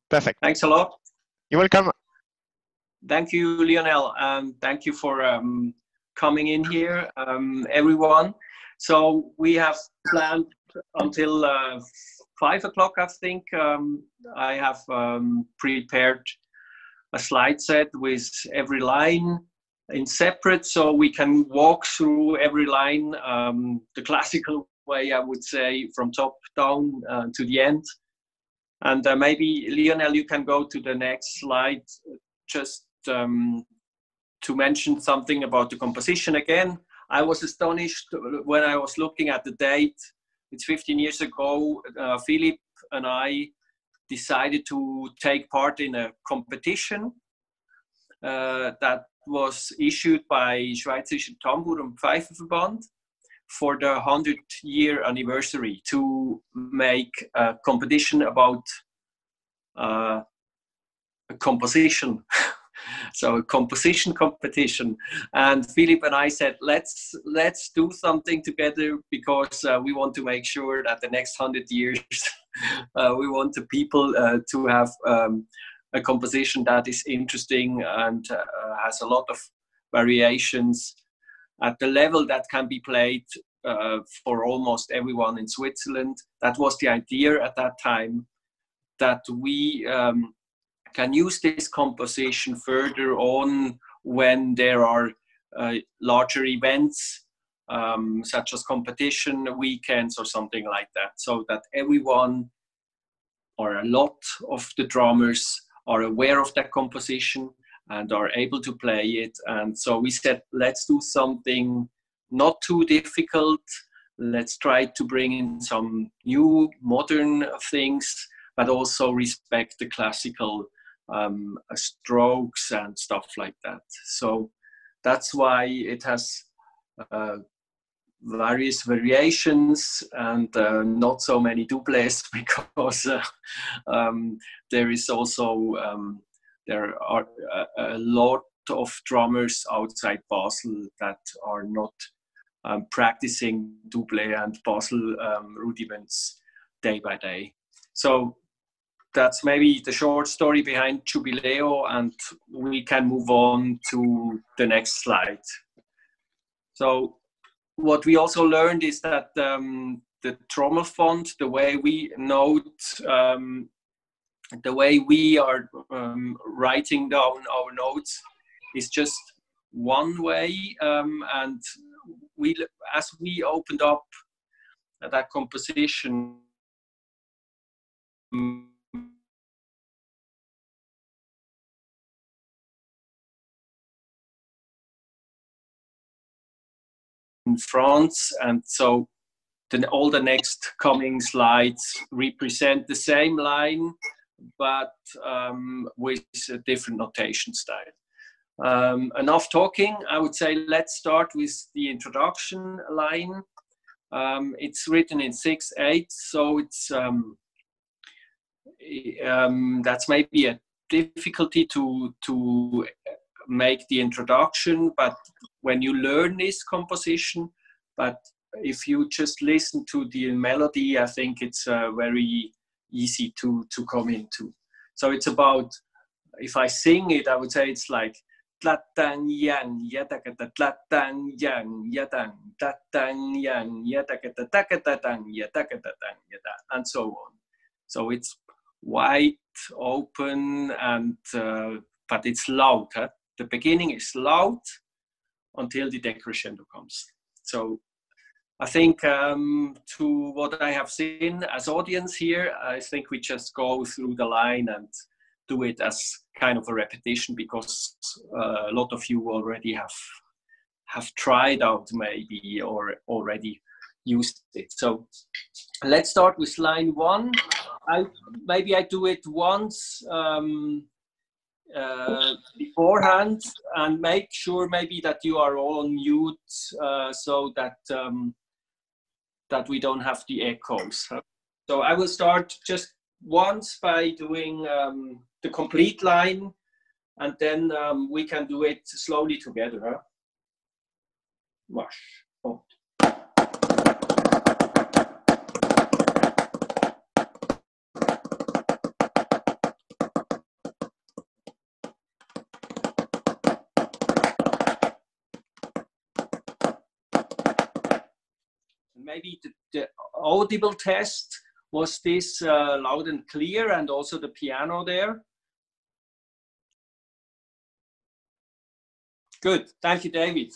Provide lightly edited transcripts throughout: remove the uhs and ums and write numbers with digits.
Perfect. Thanks a lot. You're welcome. Thank you, Lionel, and thank you for coming in here, everyone. So we have planned until 5 o'clock, I think. I have prepared a slide set with every line in separate, so we can walk through every line the classical way, I would say, from top down to the end. And maybe, Lionel, you can go to the next slide, just to mention something about the composition again. I was astonished when I was looking at the date. It's 15 years ago. Philip and I decided to take part in a competition that was issued by Schweizerischer Tambour- und Pfeifenverband for the 100-year anniversary, to make a competition about a composition. So a composition competition. And Philip and I said, let's do something together, because we want to make sure that the next 100 years we want the people to have a composition that is interesting and has a lot of variations at the level that can be played for almost everyone in Switzerland. That was the idea at that time, that we can use this composition further on when there are larger events, such as competition weekends or something like that, so that everyone or a lot of the drummers are aware of that composition and are able to play it. And so we said, let's do something not too difficult. Let's try to bring in some new modern things, but also respect the classical strokes and stuff like that. So that's why it has various variations and not so many doublets, because there is also there are a lot of drummers outside Basel that are not practicing doublet and Basel rudiments day by day. So that's maybe the short story behind Giubileo, and we can move on to the next slide. So what we also learned is that the trommel font, the way we note, the way we are writing down our notes, is just one way. And as we opened up that composition, in France, and so all the next coming slides represent the same line, but with a different notation style. Enough talking. I would say let's start with the introduction line. It's written in 6/8, so it's that's maybe a difficulty to make the introduction, but when you learn this composition, but if you just listen to the melody, I think it's very easy to come into. So it's about, if I sing it, I would say it's like tlatang yang yatakata tlatang yang yatang tlatang yang yatakata takatatang yatakatatang yata, and so on. So it's wide open, and but it's loud. Huh? The beginning is loud until the decrescendo comes. So I think to what I have seen as audience here, I think we just go through the line and do it as kind of a repetition, because a lot of you already have tried out maybe or already used it. So let's start with line 1. Maybe I do it once beforehand, and make sure maybe that you are all on mute, so that that we don't have the echoes. So I will start just once by doing the complete line, and then we can do it slowly together. Huh? Wash. Oh. maybe the audible test, was this loud and clear, and also the piano there? Good, thank you, David.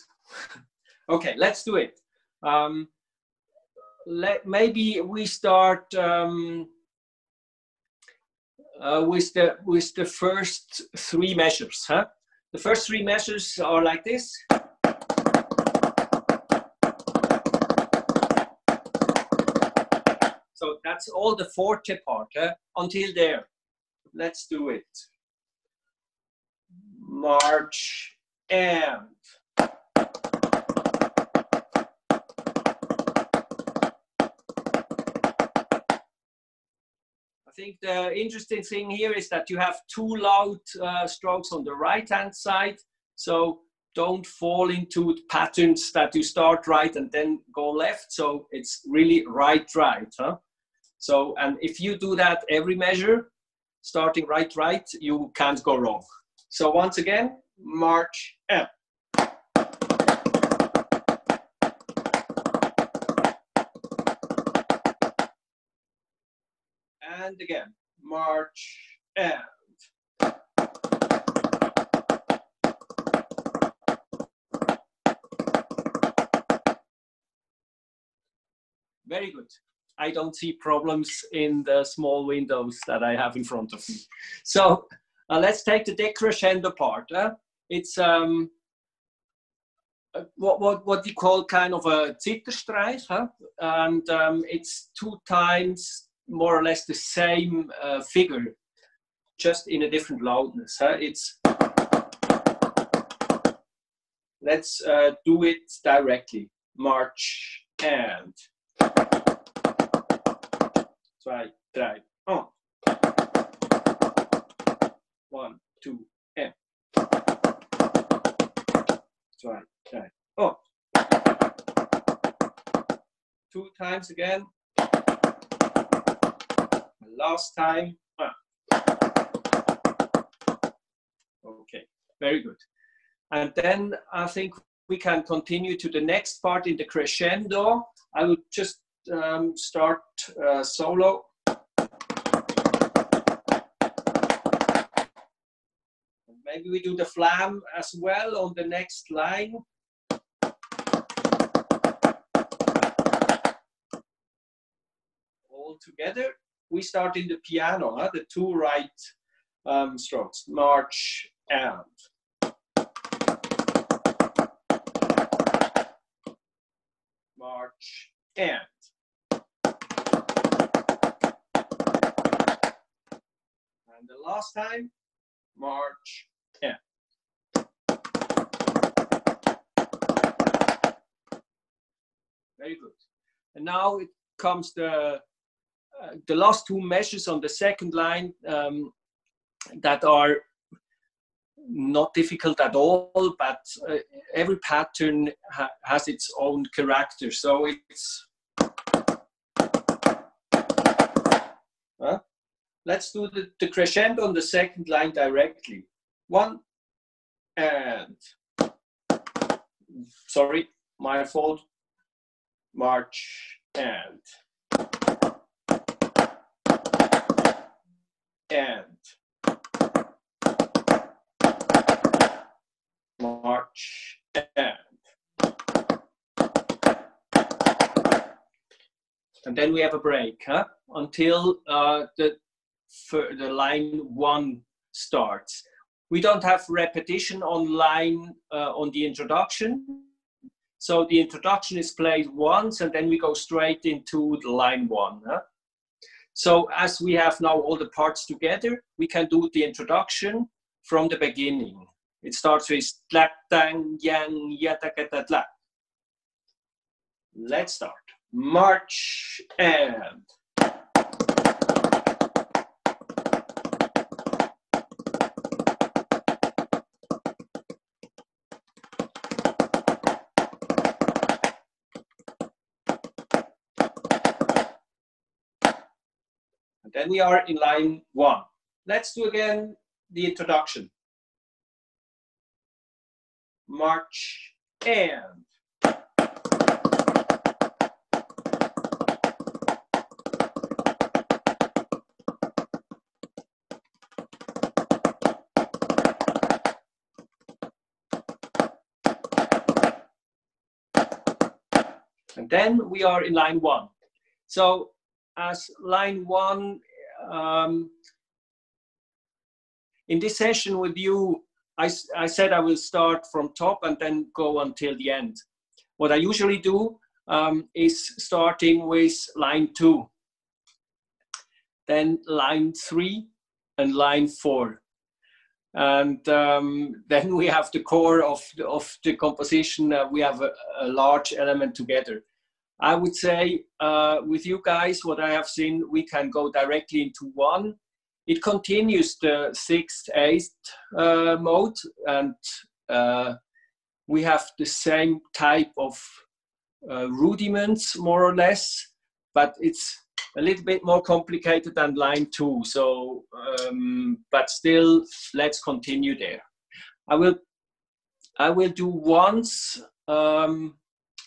Okay, let's do it. Maybe we start with the first three measures. Huh? The first three measures are like this. So that's all the forte part, until there. Let's do it. March and. I think the interesting thing here is that you have two loud strokes on the right-hand side. So don't fall into patterns that you start right and then go left. So it's really right, huh? So, and if you do that every measure, starting right, you can't go wrong. So once again, march and. And again, march and. Very good. I don't see problems in the small windows that I have in front of me. So let's take the decrescendo part. It's what we call kind of a Zitterstreich, and it's 2 times more or less the same figure, just in a different loudness. It's let's do it directly. March and. 2, 3, 1. 1, 2, and. 2, 3, 1. 2 times again. Last time. Okay, very good. And then I think we can continue to the next part in the crescendo. I would just start solo. Maybe we do the flam as well on the next line. All together. We start in the piano, the 2 right strokes. March and. March and. And the last time, march and. Very good. And now it comes the last 2 measures on the second line that are not difficult at all, but every pattern has its own character. So it's let's do the crescendo on the second line directly. 1 and. Sorry, my fault. March and. And. March and. And then we have a break, until the line 1 starts. We don't have repetition on line on the introduction. So the introduction is played once and then we go straight into the line 1. So as we have now all the parts together, we can do the introduction from the beginning. It starts with tla tang yang yata tla. Let's start. March and. And then we are in line 1. Let's do again the introduction. March and. And then we are in line 1. So as line 1, in this session with you, I said I will start from top and then go until the end. What I usually do is starting with line 2, then line 3 and line 4. And then we have the core of the composition. We have a large element together. I would say with you guys, what I have seen, we can go directly into 1. It continues the 6th, 8th mode, and we have the same type of rudiments, more or less, but it's a little bit more complicated than line 2. So, but still, let's continue there. I will do once line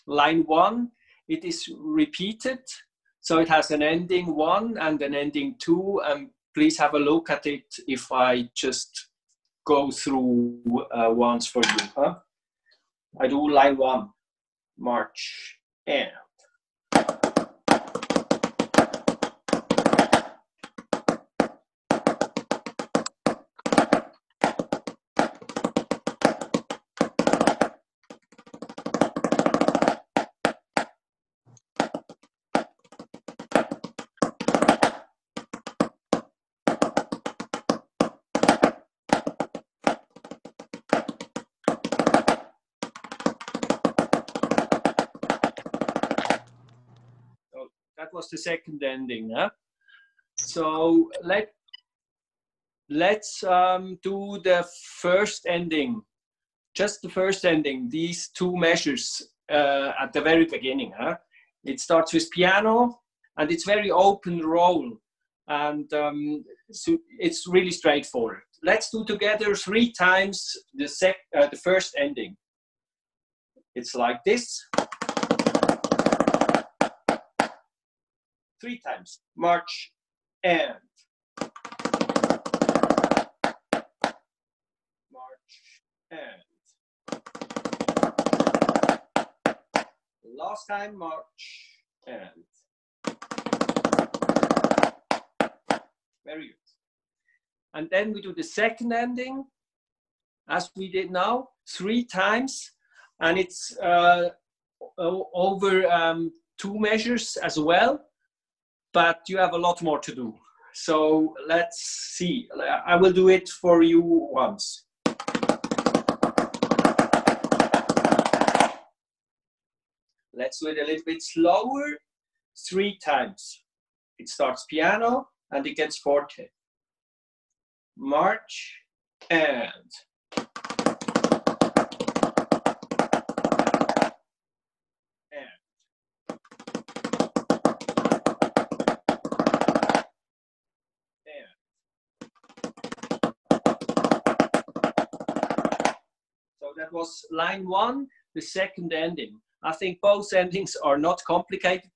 1. It is repeated, so it has an ending 1 and an ending 2. And please have a look at it if I just go through once for you. Huh? I do line 1, march, and. That was the second ending. Huh? So let's do the first ending, just the first ending, these 2 measures at the very beginning. Huh? It starts with piano, and it's very open roll, and so it's really straightforward. Let's do together 3 times the first ending. It's like this. 3 times. March, and. March, and. Last time, march, and. Very good. And then we do the second ending, as we did now, 3 times. And it's over 2 measures as well. But you have a lot more to do. So let's see. I will do it for you once. Let's do it a little bit slower. 3 times. It starts piano and it gets forte. March, and. So that was line 1, the second ending. I think both endings are not complicated.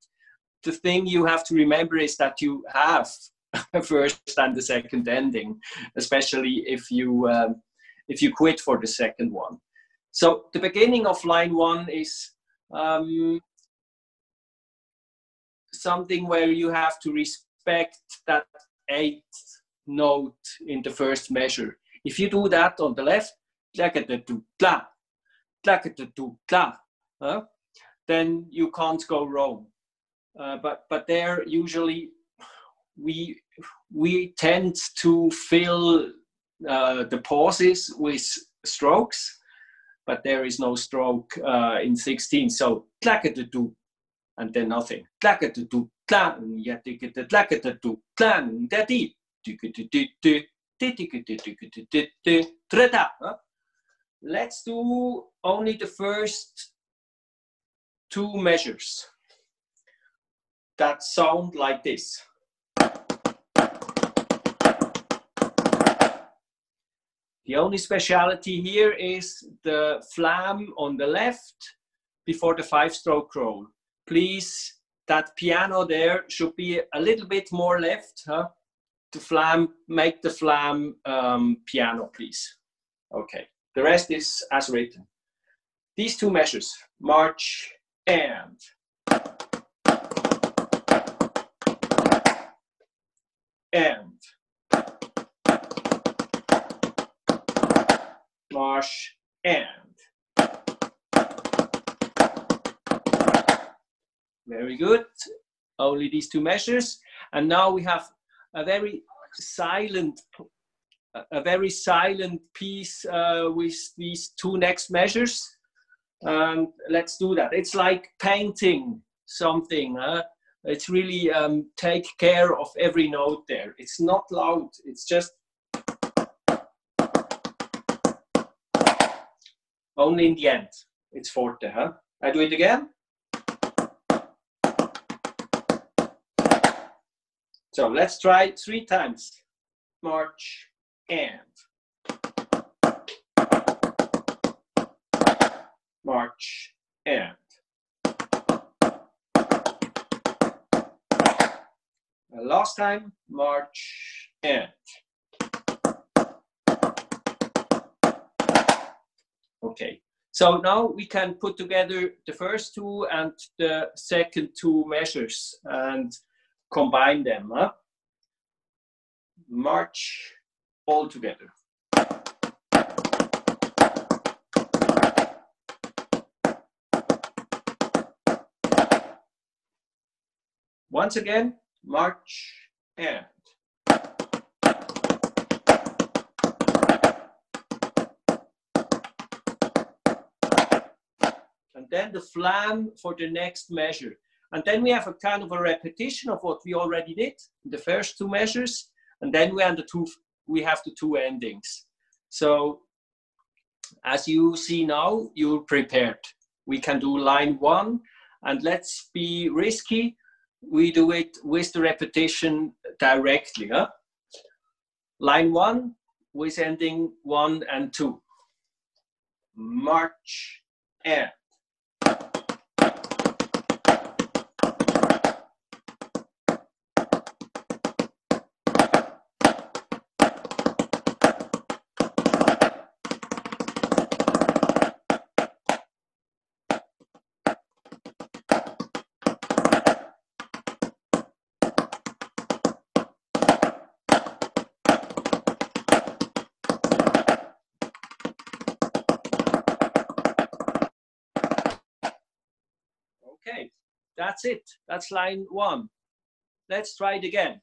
The thing you have to remember is that you have a first and the second ending, especially if you quit for the second one. So the beginning of line 1 is something where you have to respect that 8th note in the first measure. If you do that on the left, then you can't go wrong. But there usually we tend to fill the pauses with strokes, but there is no stroke in 16. So and then nothing. Let's do only the first 2 measures that sound like this. The only speciality here is the flam on the left before the 5-stroke roll. Please, that piano there should be a little bit more left. Huh? The flam, make the flam piano, please. Okay, the rest is as written. These 2 measures, march and. Very good. Only these two measures. And now we have a very silent piece with these two next measures. Let's do that. It's like painting something. It's really take care of every note there. It's not loud. It's just only in the end. It's forte. Huh? I do it again. So let's try 3 times. March and. March and. Last time, march and. Okay, so now we can put together the first two and the second two measures and combine them. Huh? March all together. Once again, march and. And then the flam for the next measure. And then we have a kind of a repetition of what we already did, the first two measures, and then we have the two endings. So as you see now, you're prepared. We can do line 1, and let's be risky. We do it with the repetition directly. Huh? Line 1 with ending 1 and 2. March and. Okay, that's it. That's line 1. Let's try it again.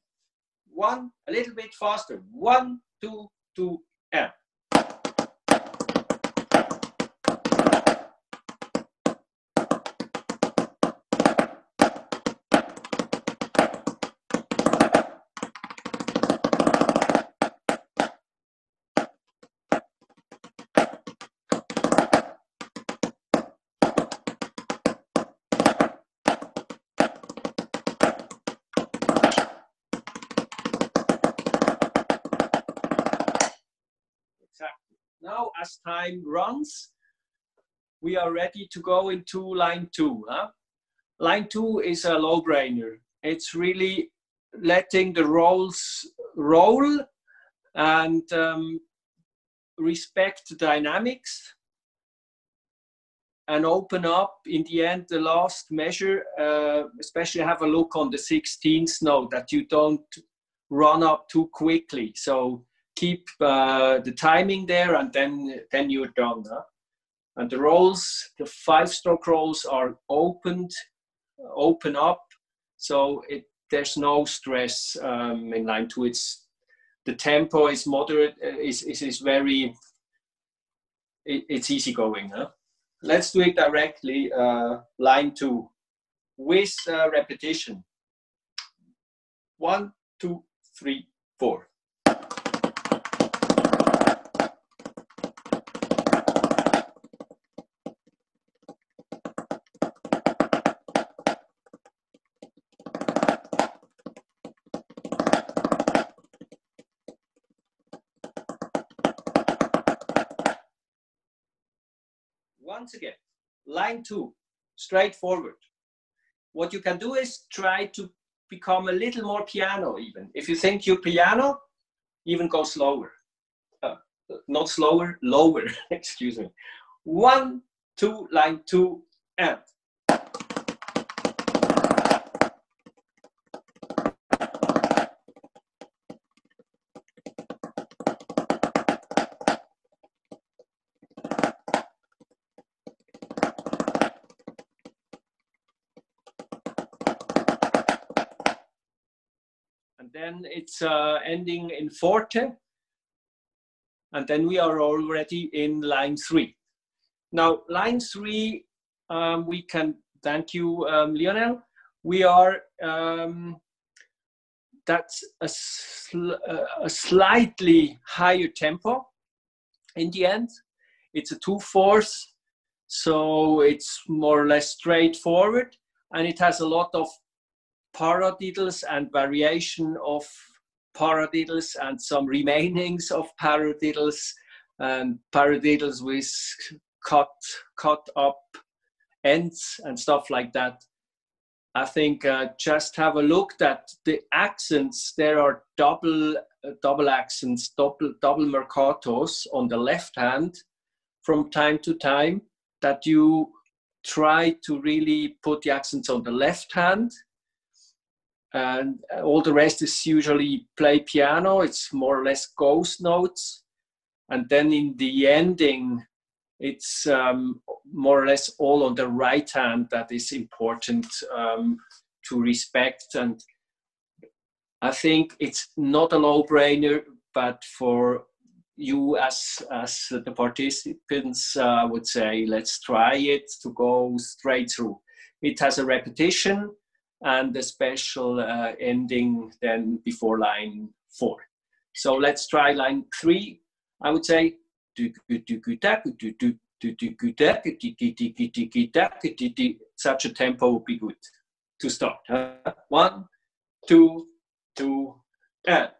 1, a little bit faster. 1, 2, 2, and. Now, as time runs, we are ready to go into line 2. Huh? Line 2 is a low-brainer. It's really letting the roles roll and respect the dynamics and open up in the end the last measure, especially have a look on the 16th note that you don't run up too quickly. So keep the timing there, and then you're done. Huh? And the rolls, the 5-stroke rolls are open up, so there's no stress in line 2. The tempo is moderate, is very, it's easy going. Huh? Let's do it directly, line 2, with repetition. 1, 2, 3, 4. Once again, line 2, straightforward. What you can do is try to become a little more piano even. If you think you're piano, even go slower. Not slower, lower, excuse me. 1, 2, line 2, and. then it's ending in forte, and then we are already in line 3. Now, line 3, we can, thank you, Lionel. We are, that's a slightly higher tempo in the end. It's a 2/4, so it's more or less straightforward, and it has a lot of paradiddles and variation of paradiddles and some remainings of paradiddles and paradiddles with cut up ends and stuff like that. I think just have a look at the accents. There are double accents, double mercatos on the left hand from time to time, that you try to really put the accents on the left hand. And all the rest is usually play piano. It's more or less ghost notes. And then in the ending, it's more or less all on the right hand. That is important to respect. And I think it's not a no-brainer, but for you as the participants would say, let's try it to go straight through. It has a repetition and a special ending then before line 4. So let's try line 3. I would say such a tempo would be good to start. 1, 2, 2, and.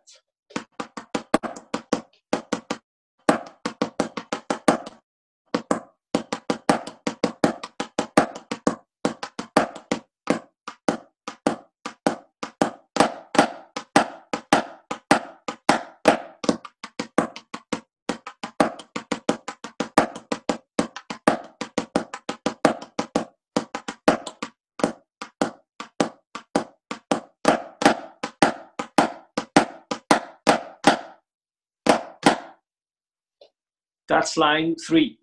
That's line 3.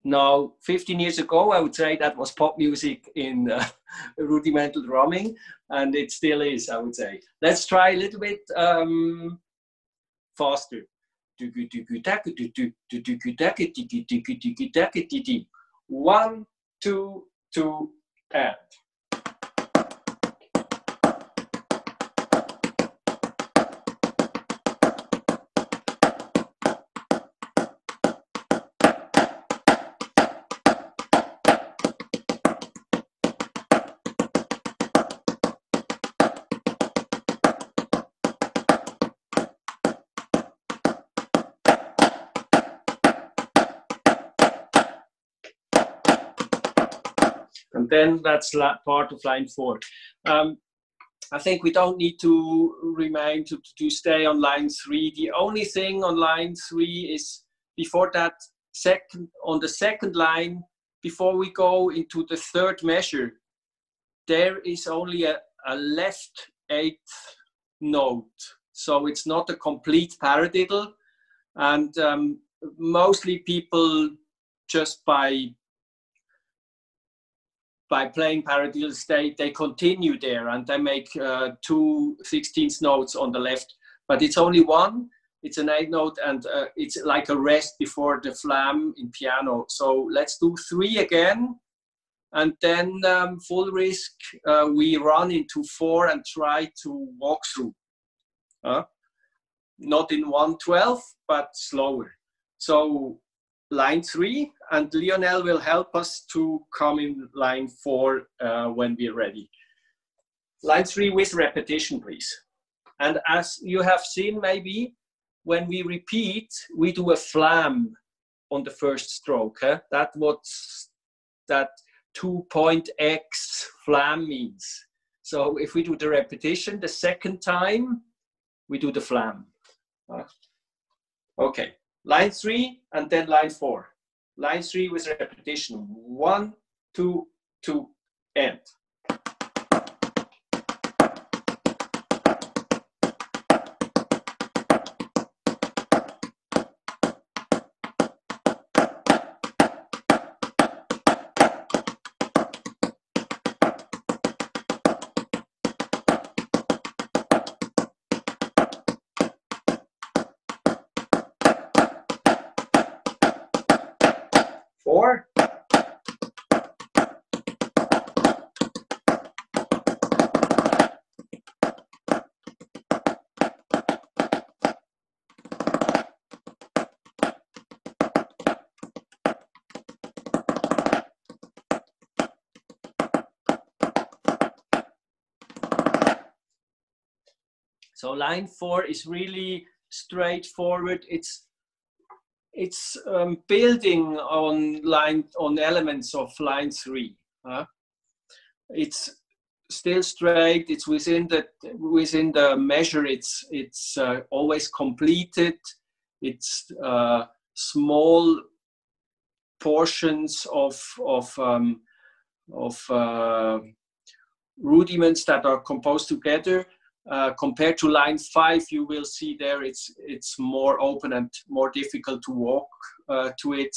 Now, 15 years ago, I would say that was pop music in rudimental drumming, and it still is, I would say. Let's try a little bit faster. 1, 2, 2, and. And then that's part of line 4. I think we don't need to remain to stay on line 3. The only thing on line 3 is before that on the second line, before we go into the third measure, there is only a left 8th note. So it's not a complete paradiddle. And mostly people just by playing paradiddles, they continue there and they make 2 16th notes on the left, but it's only one. It's an 8th note, and it's like a rest before the flam in piano. So let's do 3 again, and then full risk, we run into 4 and try to walk through. Not in 1/12, but slower. So line 3, and Lionel will help us to come in line 4 when we're ready. Line 3 with repetition, please. And as you have seen, maybe when we repeat, we do a flam on the first stroke. That's what that 2.x flam means. So if we do the repetition the second time, we do the flam. Okay. Line 3 and then line 4. Line 3 with repetition. 1, 2, 2, end. So line 4 is really straightforward. It's building on elements of line 3. It's still straight. It's within the measure. It's always completed. It's small portions of rudiments that are composed together. Compared to line 5, you will see there it's more open and more difficult to walk to it.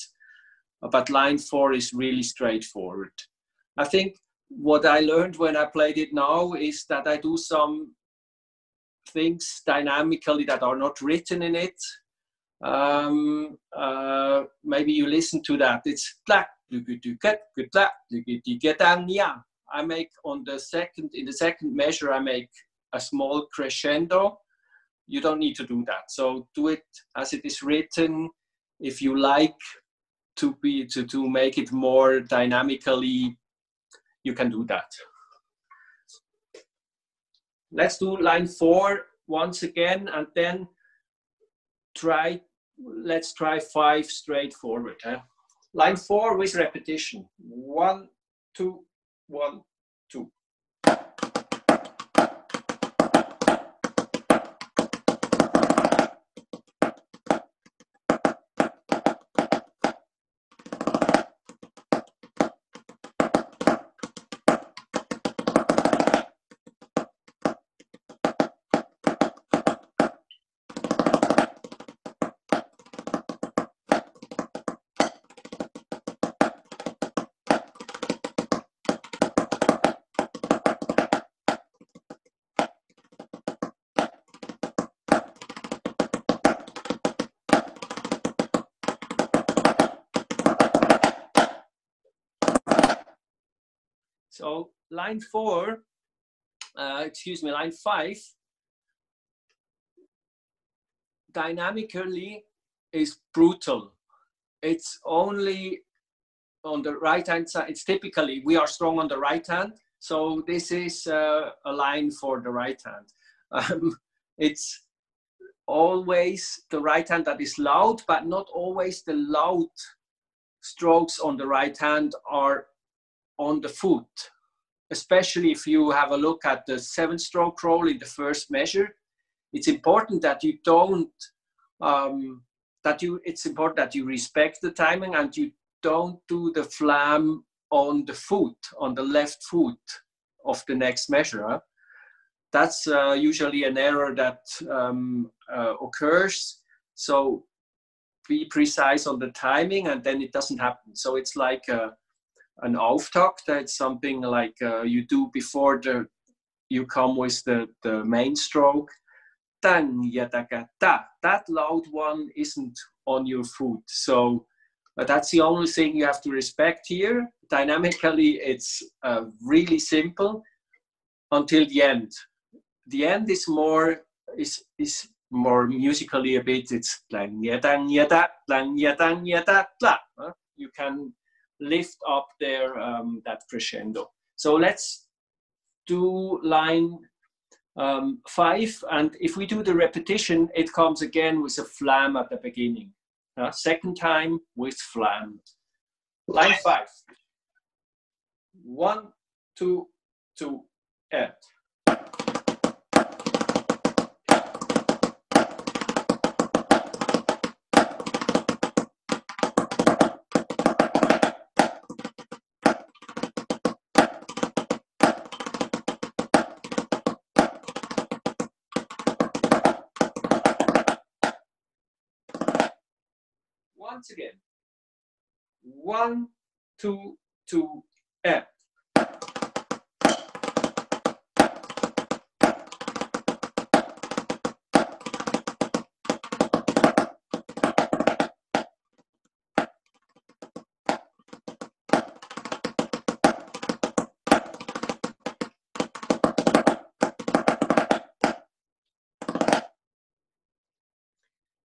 But line 4 is really straightforward. I think what I learned when I played it now is that I do some things dynamically that are not written in it. Maybe you listen to that. It's I make in the second measure, I make a small crescendo. You don't need to do that. So do it as it is written. If you like to make it more dynamically, you can do that. Let's do line 4 once again, and then let's try 5 straightforward. Line 4 with repetition. 1, 2, 1, 2. So line 5, dynamically is brutal. It's only on the right hand side. It's typically, we are strong on the right hand. So this is a line for the right hand. It's always the right hand that is loud, but not always the loud strokes on the right hand are on the foot. Especially if you have a look at the 7-stroke roll in the first measure, it's important that you don't, it's important that you respect the timing and you don't do the flam on the foot, on the left foot of the next measure. That's usually an error that occurs. So be precise on the timing and then it doesn't happen. So it's like an Auftakt. It's something like you do before you come with the main stroke. That loud one isn't on your foot. So that's the only thing you have to respect here. Dynamically, it's really simple until the end. The end is more musically a bit. It's you can lift up there that crescendo. So let's do line 5, and if we do the repetition, it comes again with a flam at the beginning. Second time with flam. Line 5. 1, 2, 2, and. Once again. 1, 2, 2, and.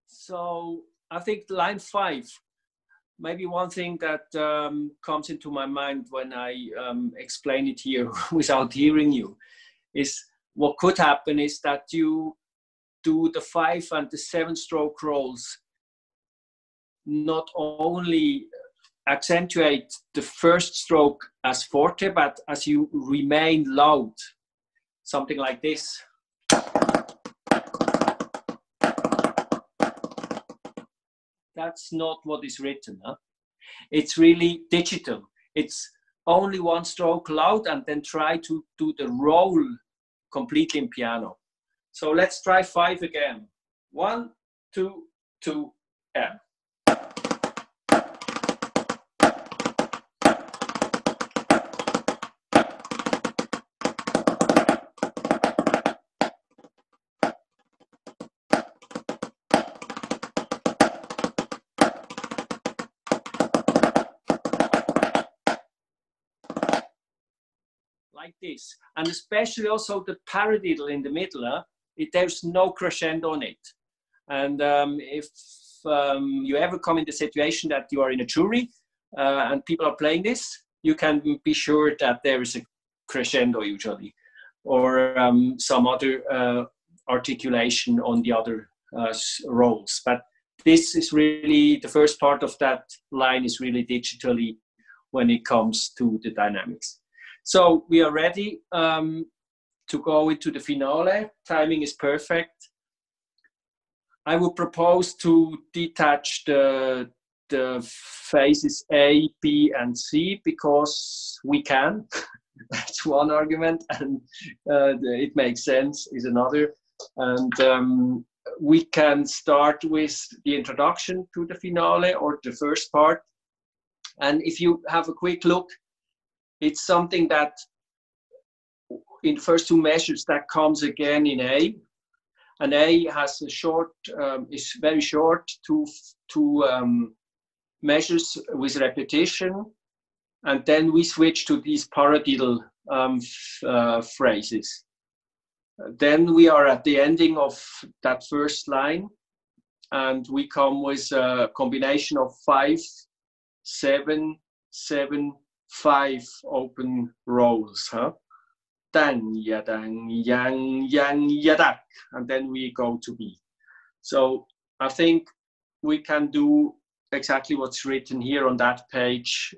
So I think line 5, maybe one thing that comes into my mind when I explain it here without hearing you, is what could happen is that you do the 5 and the 7 stroke rolls not only accentuate the first stroke as forte, but as you remain loud, something like this. That's not what is written. Huh? It's really digital. It's only 1 stroke loud and then try to do the roll completely in piano. So let's try 5 again. 1, 2, 2, and. Like this, and especially also the paradiddle in the middle. There's no crescendo on it. And if you ever come in the situation that you are in a jury and people are playing this, you can be sure that there is a crescendo usually, or some other articulation on the other rolls. But this is really, the first part of that line is really digitally when it comes to the dynamics. So we are ready to go into the finale. Timing is perfect. I would propose to detach the phases A, B, and C because we can. That's one argument, and it makes sense is another. And we can start with the introduction to the finale or the first part. And if you have a quick look, it's something that in the first 2 measures that comes again in A. And A has a short, is very short, two measures with repetition. And then we switch to these paradiddle phrases. Then we are at the ending of that first line. And we come with a combination of 5, 7, 7, 5 open rolls, dan, yang, yadak, and then we go to B. So I think we can do exactly what's written here on that page.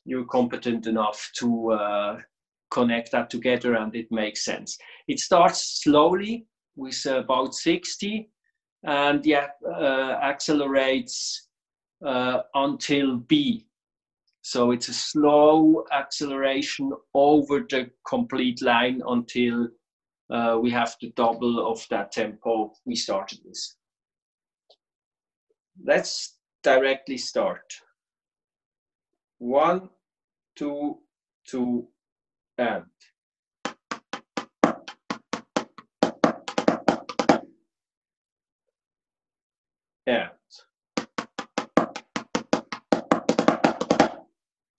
You're competent enough to connect that together, and it makes sense. It starts slowly with about 60, and accelerates until B. So it's a slow acceleration over the complete line until we have the double of that tempo we started with. Let's directly start. 1, 2, 2, and. And.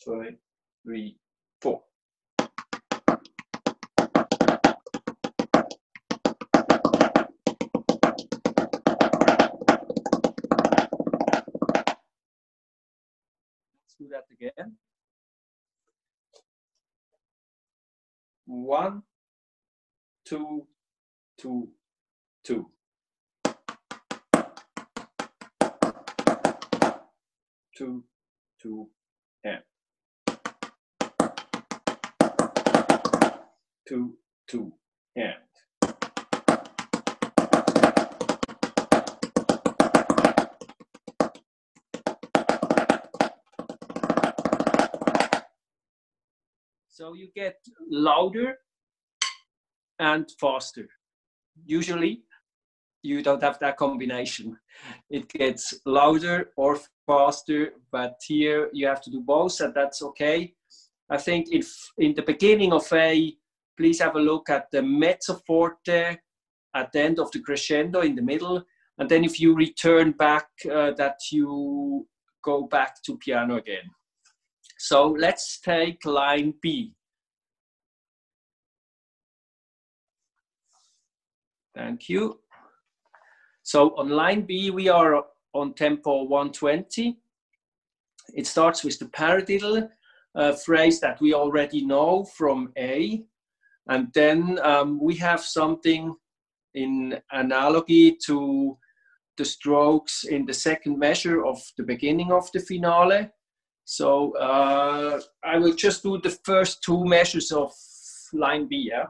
2, 3, 4. Let's do that again. 1, 2, 2, 2. 2, 2, and. 2, 2, and. So you get louder and faster. Usually you don't have that combination. It gets louder or faster, but here you have to do both, and that's okay. I think if in the beginning of A, please have a look at the mezzo forte at the end of the crescendo in the middle. And then if you return back, that you go back to piano again. So let's take line B. Thank you. So on line B, we are on tempo 120. It starts with the paradiddle phrase that we already know from A. And then we have something in analogy to the strokes in the second measure of the beginning of the finale. So I will just do the first two measures of line B. Yeah?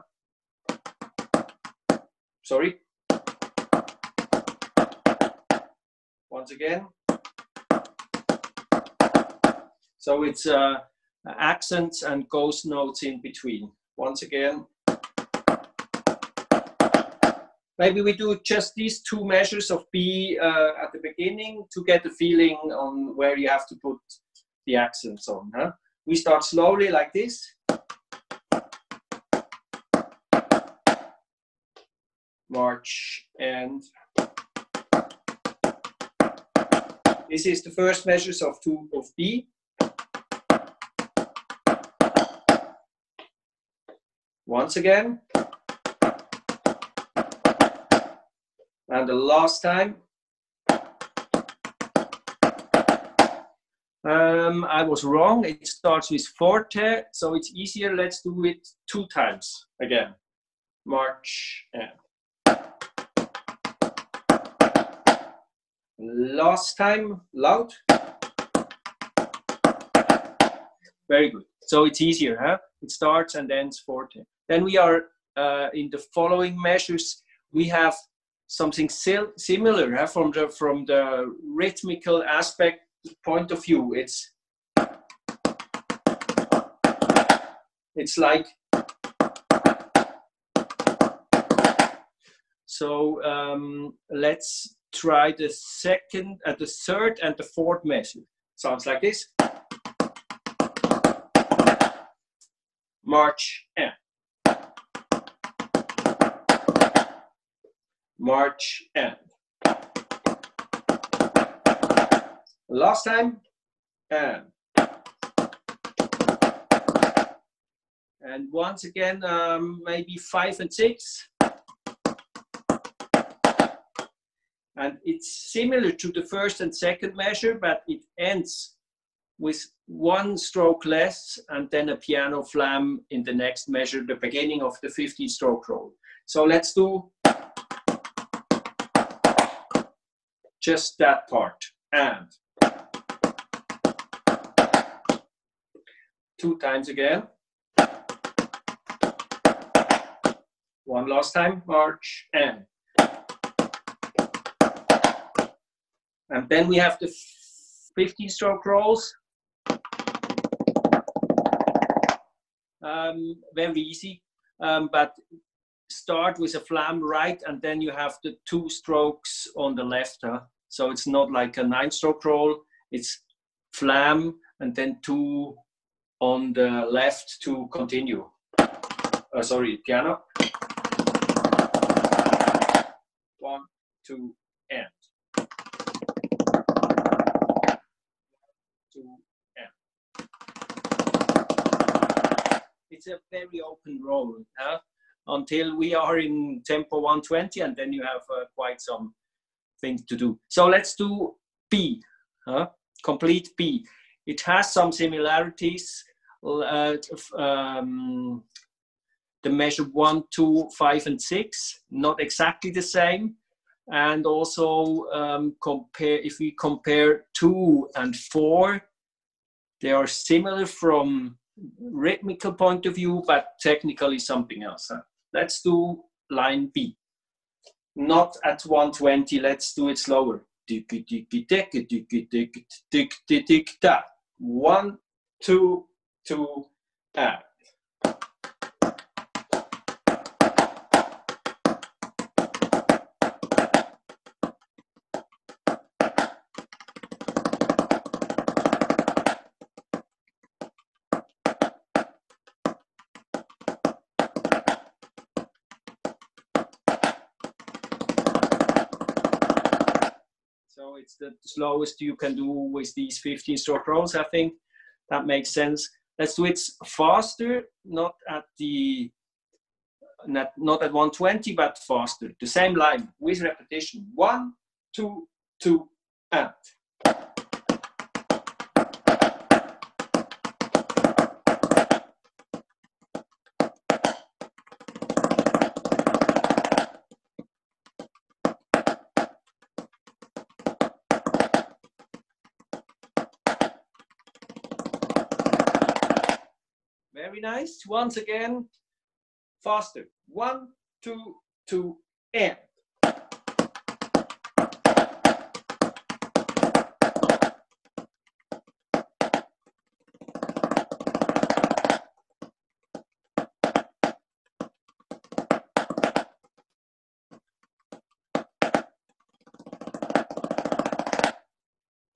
Sorry. Once again. So it's accents and ghost notes in between. Once again. Maybe we do just these two measures of B at the beginning to get a feeling on where you have to put the accents on. Huh? We start slowly like this. March and this is the first measures of B. Once again. And the last time. I was wrong. It starts with forte, so it's easier. Let's do it 2 times again. March and last time loud. Very good. So it's easier, huh? It starts and ends forte. Then we are in the following measures. We have something similar, huh? From the rhythmical aspect point of view. It's like so. Let's try the second, the third, and the fourth measure. Sounds like this. March and march and last time and once again maybe 5 and 6, and it's similar to the first and second measure, but it ends with 1 stroke less and then a piano flam in the next measure, the beginning of the 15-stroke roll. So let's do just that part. And 2 times again. 1 last time, march and then we have the 15-stroke rolls. Very easy, but start with a flam right, and then you have the 2 strokes on the left. Huh? So it's not like a 9-stroke roll, it's flam and then 2 on the left to continue. Sorry, piano. 1, 2, and 2, and. It's a very open roll, huh? Until we are in tempo 120, and then you have quite some things to do. So let's do B, huh? Complete B. It has some similarities. The measure 1, 2, 5, and 6, not exactly the same. And also if we compare 2 and 4, they are similar from rhythmical point of view, but technically something else. Huh? Let's do line B. Not at 120, let's do it slower. 1, 2, 2, and. So it's the slowest you can do with these 15-stroke rolls, I think. That makes sense. Let's do it faster, not at 120, but faster. The same line with repetition. 1, 2, 2, and. nice. Once again, faster. 1, 2, 2, and.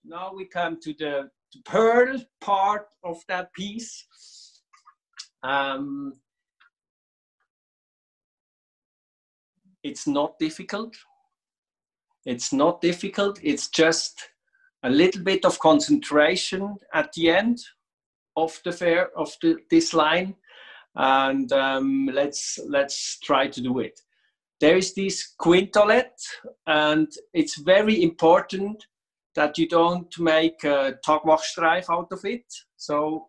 Now we come to the pearl part of that piece. It's not difficult. It's not difficult. It's just a little bit of concentration at the end of this line, and let's try to do it. There is this quintolet, and it's very important that you don't make a Tagwachstreif out of it. So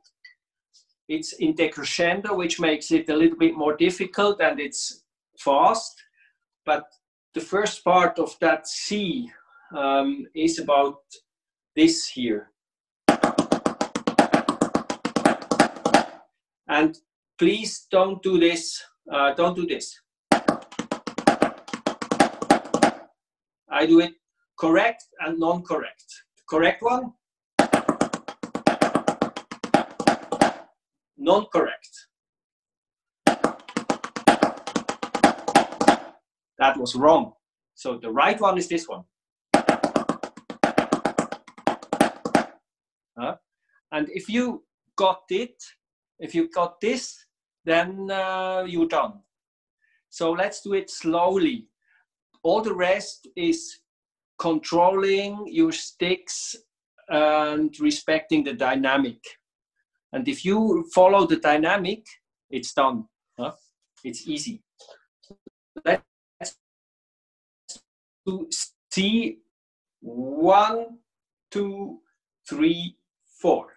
it's in decrescendo, which makes it a little bit more difficult, and it's fast. But the first part of that C is about this here. And please don't do this. Don't do this. I do it correct and non-correct. The correct one, non-correct. That was wrong. So the right one is this one. And if you got it, if you got this, then you're done. So let's do it slowly. All the rest is controlling your sticks and respecting the dynamic. And if you follow the dynamic, it's done. It's easy. Let's do C. 1, 2, 3, 4.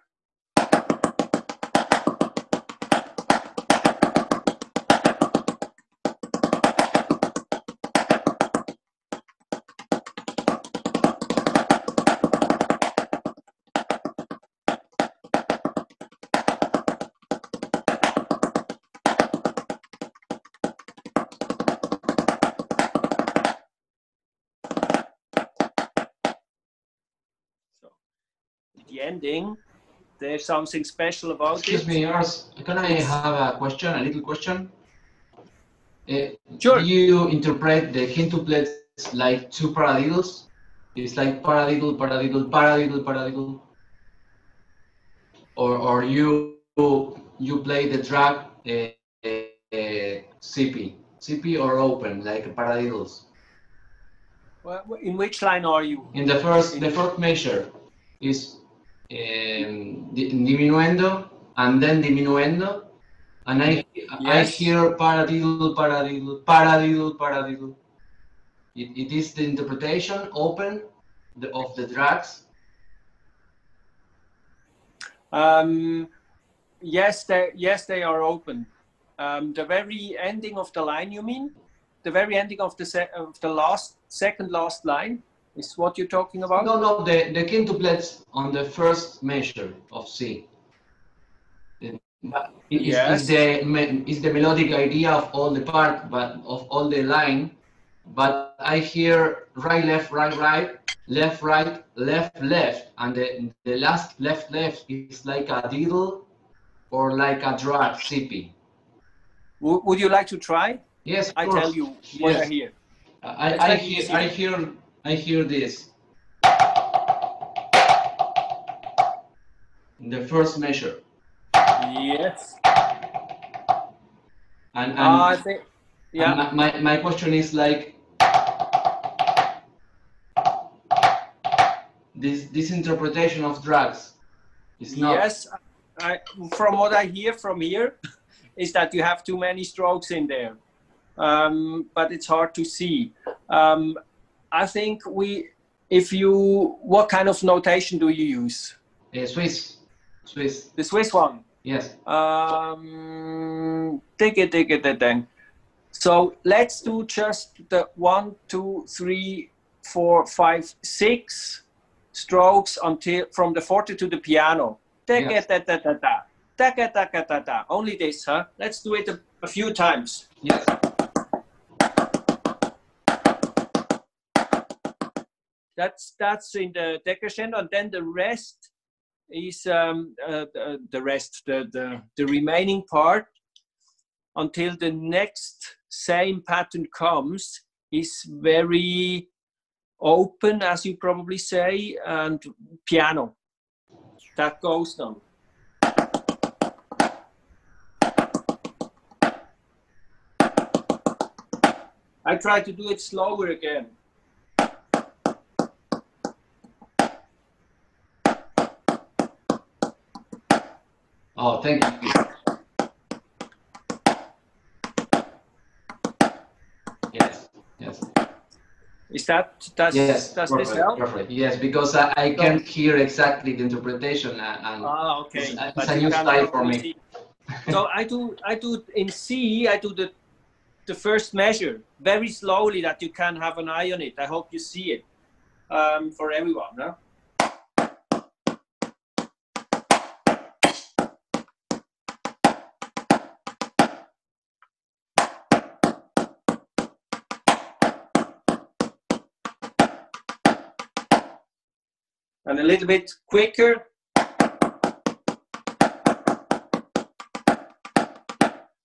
The ending, there's something special about it. Excuse me, Urs, can I have a question, a little question? Sure. Do you interpret the quintuplets like two paradiddles? It's like paradiddle, paradiddle, paradiddle, paradiddle. Or you play the track CP or open, like paradiddles? Well, in which line are you? In the fourth measure is diminuendo and then diminuendo, and I hear paradiddle, paradiddle, paradiddle, paradiddle. It is the interpretation open of the tracks. Yes, they are open. The very ending of the line, you mean? The very ending of the second last line is what you're talking about? No, the quintuplets on the first measure of C. Is the melodic idea of all the part, but of all the line. But I hear right, left, right, right, left, right, left, left, and the last left, left is like a diddle or like a drag CP. Would you like to try? Yes, I tell you what I hear. I hear this. In the first measure. Yes. And I think, yeah. And my question is like this interpretation of drags is not. Yes, from what I hear from here is that you have too many strokes in there, but it's hard to see. I think what kind of notation do you use? Swiss. The Swiss one? Yes. Take it then. So let's do just the 1, 2, 3, 4, 5, 6 strokes until from the forte to the piano. Yes. taka taka ta ta. Only this, huh? Let's do it a few times. Yes. That's in the decrescendo, and then the rest is the remaining part until the next same pattern comes is very open, as you probably say, and piano. That goes down. I try to do it slower again. Oh, thank you. Yes, yes. Is does yes, this perfect, help? perfect. Yes, because I can't hear exactly the interpretation, and Okay. it's a new style for me. See. So I do in C. I do the first measure very slowly, that you can have an eye on it. I hope you see it for everyone. Huh? And a little bit quicker.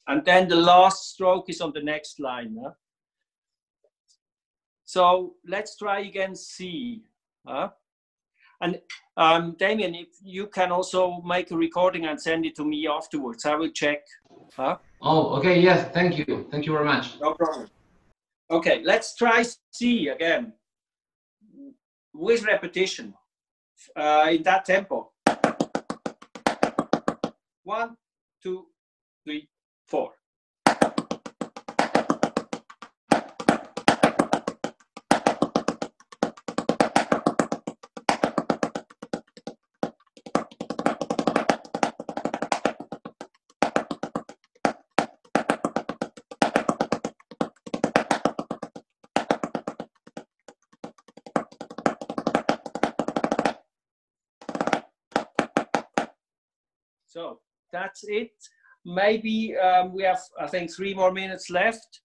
And then the last stroke is on the next line. Huh? So let's try again C. Huh? And Damien, if you can also make a recording and send it to me afterwards, I will check. Huh? Oh, okay, yes, thank you. Thank you very much. No problem. Okay, let's try C again with repetition in that tempo. 1, 2, 3, 4. So that's it. Maybe we have, I think, 3 more minutes left.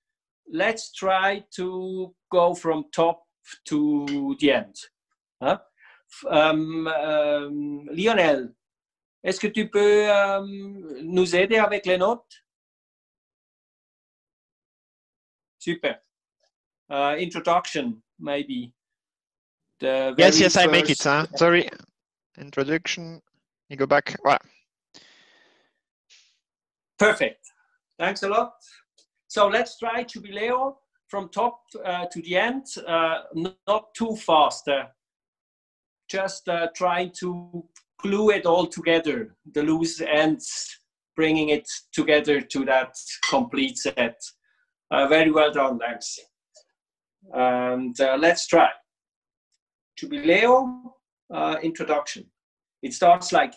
Let's try to go from top to the end. Huh? Lionel, est-ce que tu peux nous aider avec les notes? Super. Introduction, maybe. Yes, I make it. Huh? Sorry. Introduction. You go back. Voilà. Perfect. Thanks a lot. So let's try Giubileo from top to the end. Not too fast. Just trying to glue it all together, the loose ends, bringing it together to that complete set. Very well done, thanks. And let's try. Giubileo introduction. It starts like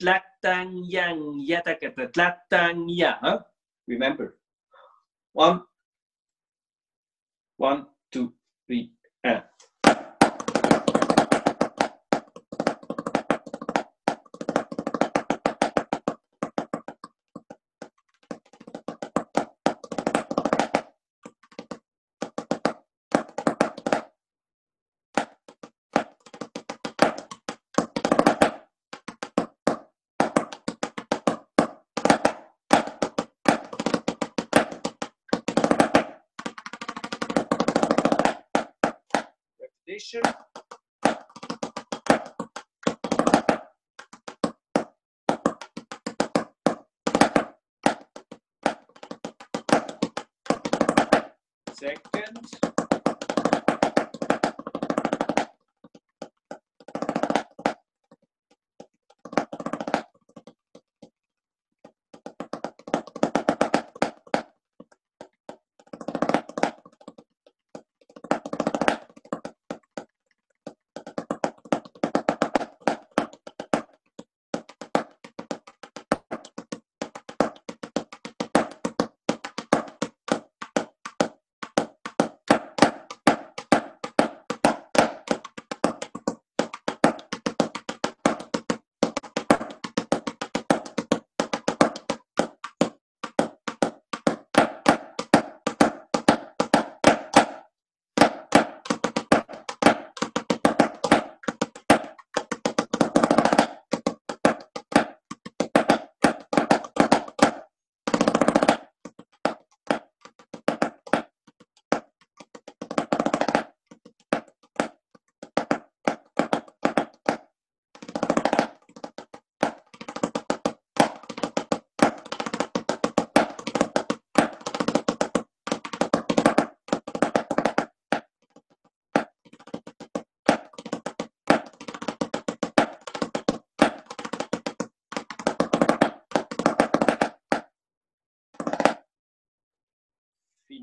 Tlatang yang yatakata tlatang ya. Remember. 1, 2, 3, and. Repetition. Second.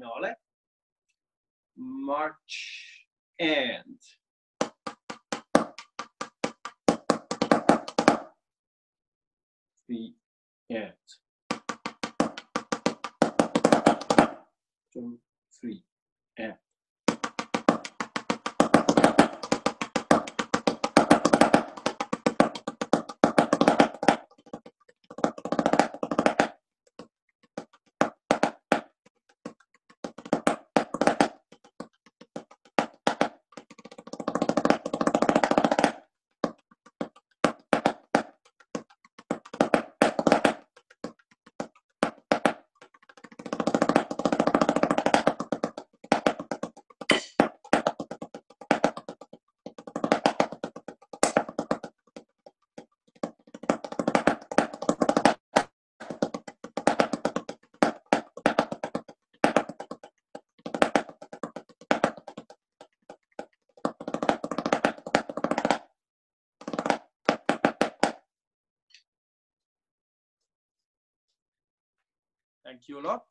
finale. March and the end. 2, 3, and. Thank you a lot.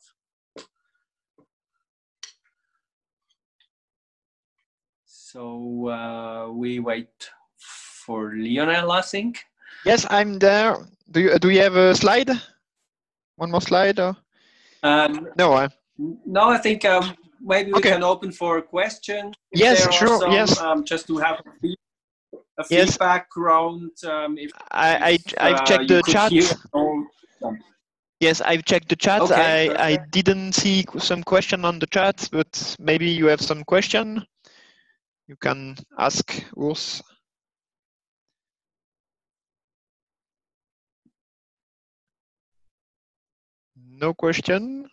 So we wait for Lionel, I think. Yes, I'm there. Do you have a slide? One more slide? Or? No. No, I think maybe we can open for a question. Yes, sure. Yes. Just to have a feedback round. I've checked the chat. Yes, I've checked the chat. Okay, I didn't see some question on the chat, but maybe you have some question. You can ask Urs. No question.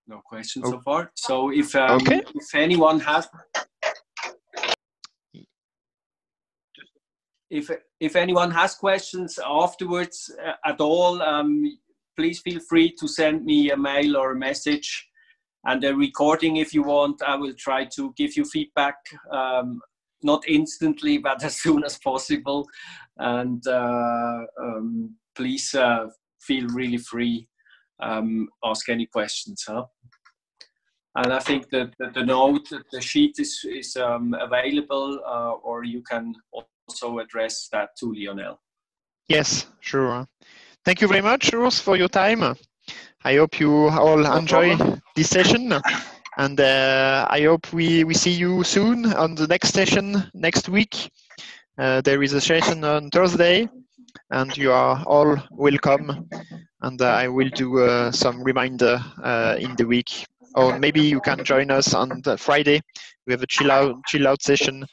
No question so far. So if anyone has, if anyone has questions afterwards at all, please feel free to send me a mail or a message. And a recording, if you want, I will try to give you feedback, not instantly, but as soon as possible. And please feel really free, ask any questions. And I think that the note, the sheet is available, or you can also address that to Lionel. Yes, sure. Thank you very much, Urs, for your time. I hope you all enjoy this session, and I hope we see you soon on the next session next week. There is a session on Thursday, and you are all welcome. And I will do some reminder in the week, or maybe you can join us on the Friday. We have a chill out session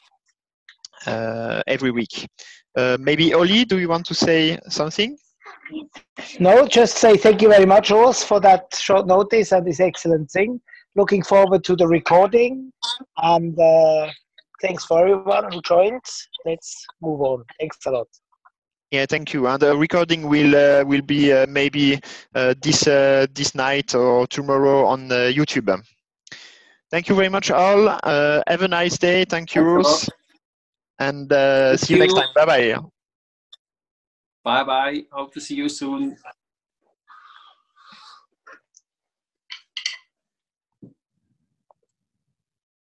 every week. Maybe Oli, do you want to say something? No, just say thank you very much, Urs, for that short notice and this excellent thing. Looking forward to the recording, and thanks for everyone who joined. Let's move on. Thanks a lot. Yeah, thank you. And the recording will be maybe this night or tomorrow on YouTube. Thank you very much, all. Have a nice day. Thank you, Urs. And see you next time. Bye bye. Bye bye. Hope to see you soon.